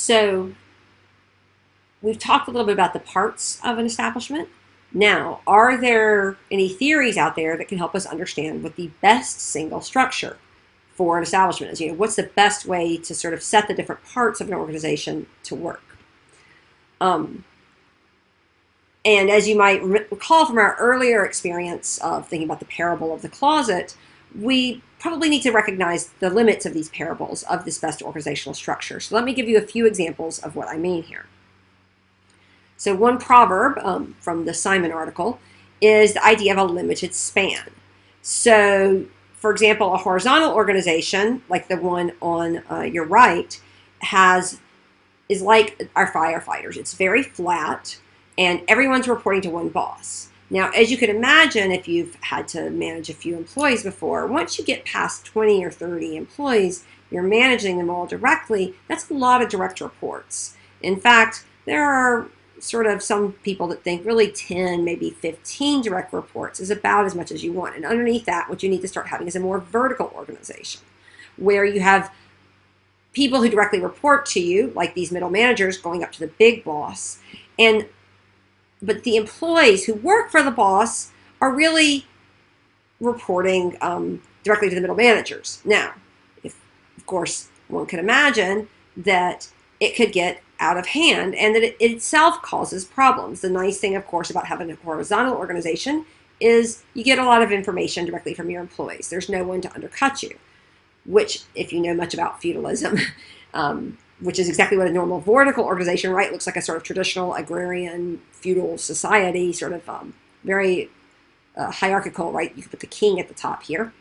So we've talked a little bit about the parts of an establishment. Now, are there any theories out there that can help us understand what the best single structure for an establishment is? What's the best way to sort of set the different parts of an organization to work? And as you might recall from our earlier experience of thinking about the parable of the closet, we probably need to recognize the limits of these parables of this best organizational structure. So let me give you a few examples of what I mean here. So one proverb from the Simon article is the idea of a limited span. So, for example, a horizontal organization, like the one on your right, is like our firefighters. It's very flat, and everyone's reporting to one boss. Now, as you can imagine, if you've had to manage a few employees before, once you get past 20 or 30 employees, you're managing them all directly. That's a lot of direct reports. In fact, there are sort of some people that think really 10, maybe 15 direct reports is about as much as you want. And underneath that, what you need to start having is a more vertical organization where you have people who directly report to you, like these middle managers going up to the big boss. But the employees who work for the boss are really reporting directly to the middle managers. Now, of course, one can imagine that it could get out of hand and that it itself causes problems. The nice thing, of course, about having a horizontal organization is you get a lot of information directly from your employees. There's no one to undercut you, which, if you know much about feudalism, which is exactly what a normal vertical organization, right, looks like a sort of traditional agrarian feudal society, sort of very hierarchical, right? You could put the king at the top here.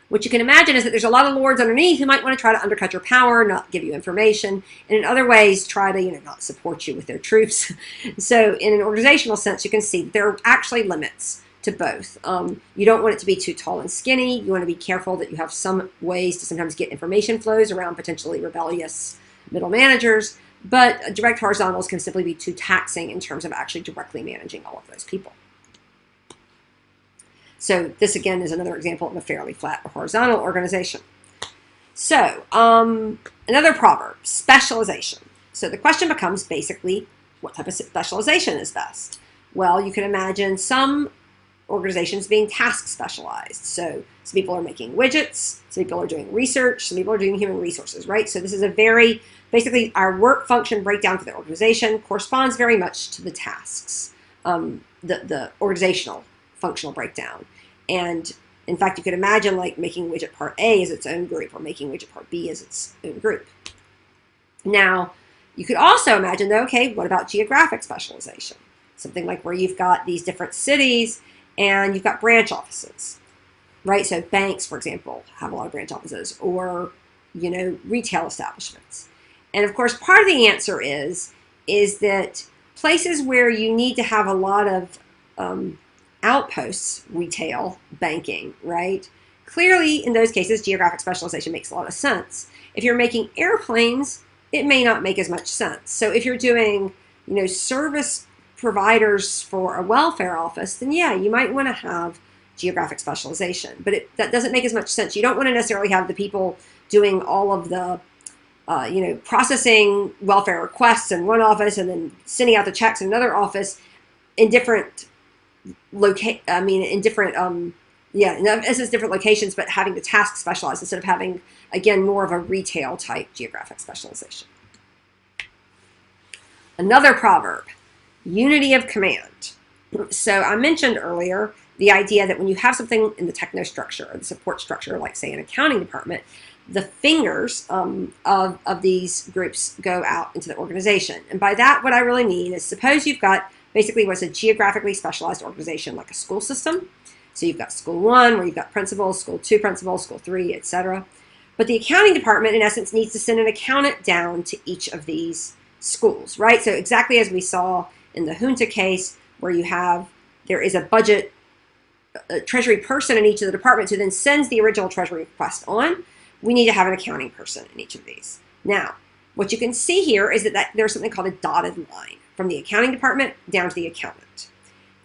What you can imagine is that there's a lot of lords underneath who might want to try to undercut your power, not give you information, and in other ways try to, not support you with their troops. So in an organizational sense, you can see that there are actually limits to both. You don't want it to be too tall and skinny. You want to be careful that you have some ways to sometimes get information flows around potentially rebellious middle managers, but direct horizontals can simply be too taxing in terms of actually directly managing all of those people. So this, again, is another example of a fairly flat or horizontal organization. So another proverb, specialization. So the question becomes basically, what type of specialization is best? Well, you can imagine some organizations being task specialized. So some people are making widgets, some people are doing research, some people are doing human resources, right? So this is basically our work function breakdown for the organization corresponds very much to the tasks, the organizational functional breakdown. And in fact, you could imagine like making widget part A as its own group or making widget part B as its own group. Now, you could also imagine though, okay, what about geographic specialization? Something like where you've got these different cities and you've got branch offices, right? So banks, for example, have a lot of branch offices, or, retail establishments. And of course, part of the answer is that places where you need to have a lot of outposts, retail, banking, right? Clearly, in those cases, geographic specialization makes a lot of sense. If you're making airplanes, it may not make as much sense. So if you're doing, service providers for a welfare office, then yeah, you might want to have geographic specialization. But that doesn't make as much sense. You don't want to necessarily have the people doing all of the, processing welfare requests in one office and then sending out the checks in another office in different different locations, but having the task specialized instead of having, again, more of a retail type geographic specialization. Another proverb, unity of command. So I mentioned earlier the idea that when you have something in the technostructure or the support structure, like say an accounting department, the fingers of these groups go out into the organization. And by that, what I really mean is, suppose you've got basically what's a geographically specialized organization, like a school system. So you've got school 1, where you've got principals, school 2 principals, school 3, etc. But the accounting department, in essence, needs to send an accountant down to each of these schools, right? So exactly as we saw in the Junta case, where there is a budget, a treasury person in each of the departments who then sends the original treasury request on, we need to have an accounting person in each of these. Now, what you can see here is that there's something called a dotted line from the accounting department down to the accountant.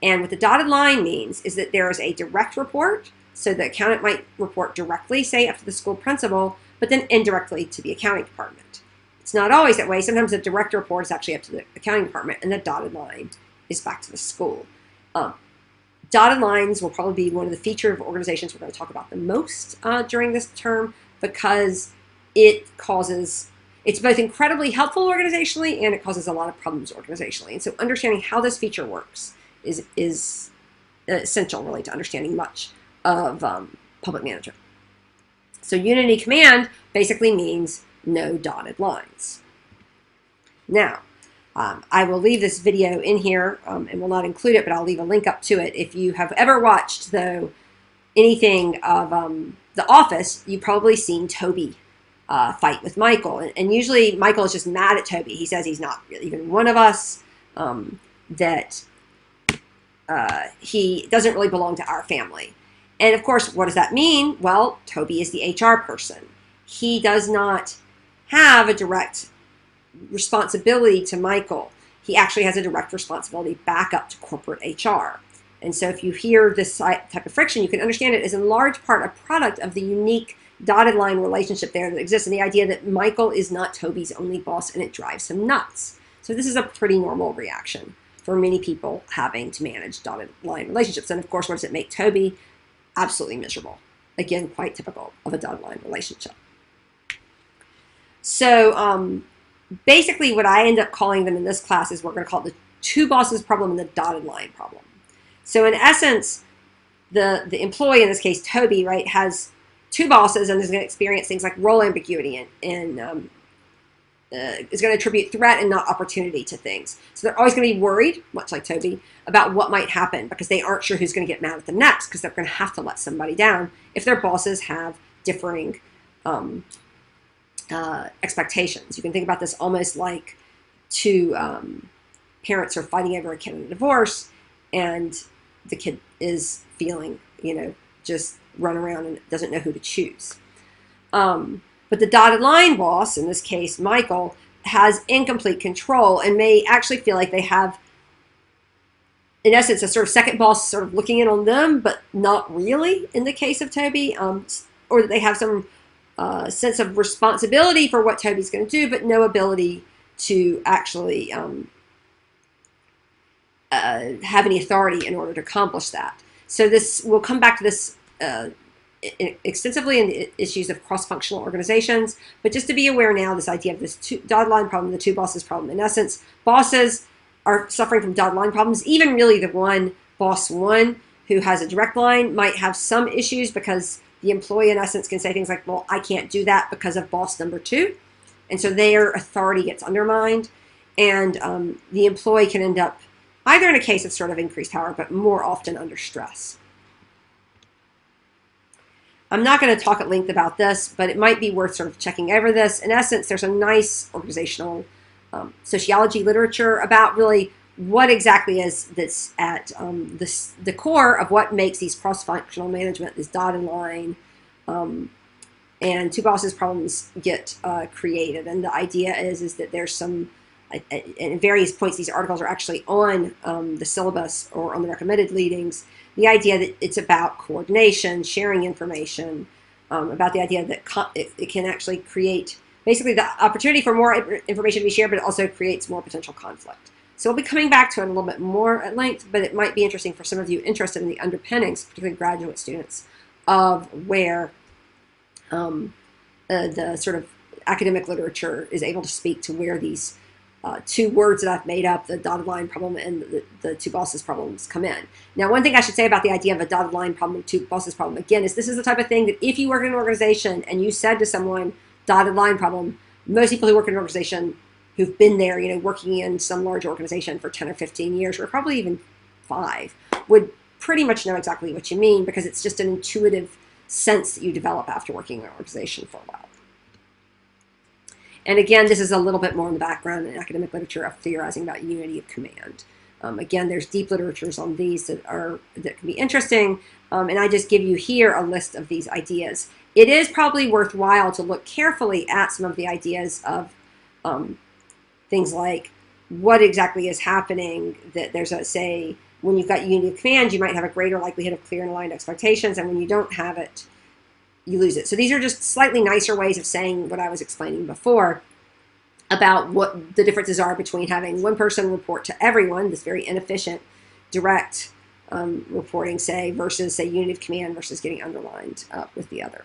And what the dotted line means is that there is a direct report, so the accountant might report directly, say, up to the school principal, but then indirectly to the accounting department. It's not always that way. Sometimes the direct report is actually up to the accounting department, and the dotted line is back to the school. Dotted lines will probably be one of the feature of organizations we're going to talk about the most during this term, because it's both incredibly helpful organizationally and it causes a lot of problems organizationally. And so understanding how this feature works is essential, really, to understanding much of public management. So unity command basically means no dotted lines. Now, I will leave this video in here and will not include it, but I'll leave a link up to it. If you have ever watched, though, anything of The Office, you've probably seen Toby fight with Michael. And usually Michael is just mad at Toby. He says he's not even one of us, that he doesn't really belong to our family. And of course, what does that mean? Well, Toby is the HR person. He does not have a direct responsibility to Michael. He actually has a direct responsibility back up to corporate HR. And so if you hear this type of friction, you can understand it as in large part a product of the unique dotted line relationship there that exists, and the idea that Michael is not Toby's only boss, and it drives him nuts. So this is a pretty normal reaction for many people having to manage dotted line relationships. And of course, what does it make Toby? Absolutely miserable. Again, quite typical of a dotted line relationship. So basically what I end up calling them in this class is we're going to call it the two bosses problem and the dotted line problem. So in essence, the employee, in this case Toby, right, has two bosses and is going to experience things like role ambiguity and is going to attribute threat and not opportunity to things. So they're always going to be worried, much like Toby, about what might happen because they aren't sure who's going to get mad at them next, because they're going to have to let somebody down if their bosses have differing expectations. You can think about this almost like two parents are fighting over a kid in a divorce, and the kid is feeling, just run around and doesn't know who to choose. But the dotted line boss, in this case Michael, has incomplete control and may actually feel like they have, in essence, a sort of second boss sort of looking in on them, but not really in the case of Toby, or that they have some sense of responsibility for what Toby's going to do, but no ability to actually have any authority in order to accomplish that. So this, we'll come back to this extensively in the issues of cross-functional organizations, but just to be aware now, this idea of this dotted line problem, the two bosses problem. In essence, bosses are suffering from dotted line problems. Even really the one, boss one, who has a direct line might have some issues because the employee, in essence, can say things like, well, I can't do that because of boss number two. And so their authority gets undermined. And the employee can end up either in a case of sort of increased power, but more often under stress. I'm not going to talk at length about this, but it might be worth sort of checking over this. In essence, there's a nice organizational sociology literature about really what exactly is that's at the core of what makes these cross-functional management, this dotted line, and two bosses problems get created. And the idea is that there's some, at various points, these articles are actually on the syllabus or on the recommended readings, the idea that it's about coordination, sharing information, about the idea that it can actually create basically the opportunity for more information to be shared, but it also creates more potential conflict. So we'll be coming back to it a little bit more at length, but it might be interesting for some of you interested in the underpinnings, particularly graduate students, of where the sort of academic literature is able to speak to where these two words that I've made up, the dotted line problem and the two bosses problems, come in. Now, one thing I should say about the idea of a dotted line problem, two bosses problem, again, is this is the type of thing that if you work in an organization and you said to someone, dotted line problem, most people who work in an organization who've been there, working in some large organization for 10 or 15 years, or probably even 5, would pretty much know exactly what you mean, because it's just an intuitive sense that you develop after working in an organization for a while. And again, this is a little bit more in the background in academic literature of theorizing about unity of command. Again, there's deep literatures on these that can be interesting, and I just give you here a list of these ideas. It is probably worthwhile to look carefully at some of the ideas of things like what exactly is happening, that there's a, say, when you've got unity of command, you might have a greater likelihood of clear and aligned expectations, and when you don't have it, you lose it. So these are just slightly nicer ways of saying what I was explaining before. about what the differences are between having one person report to everyone, this very inefficient, direct reporting, say, versus, say, unit of command versus getting underlined with the other.